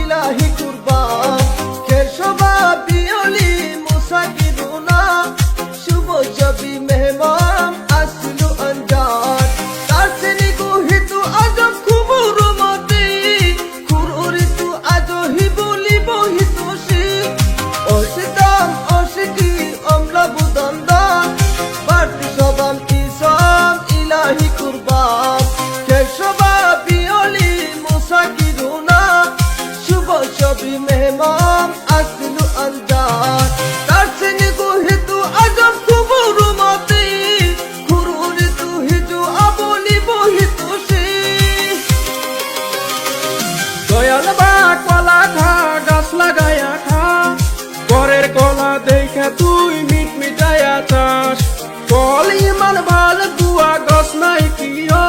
ilahi kurban kher shobab bioli musakiruna shubo jabi mehman aslu anjan tarseni guhitu ajab khuburu mati khururitu ajo hibuli bohitu shi osidam osiki amla budanda barti shobam isam ilahi kurban kher shobab bioli musakiruna Shabi mehman aslu anjan tarseni guhitu ajab khuburu mati khururitu hiju aboli bohitu shi Dayal বা কলা খা গাছ লাগায়া খা পরের কলা দেখা তুই মিট মিটায়া চাস কল ইমান ভাল দুয়া গছ নাই কিয়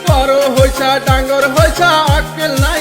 বড় হইছা ডাঙ্গর হইছা আক্কেল নাই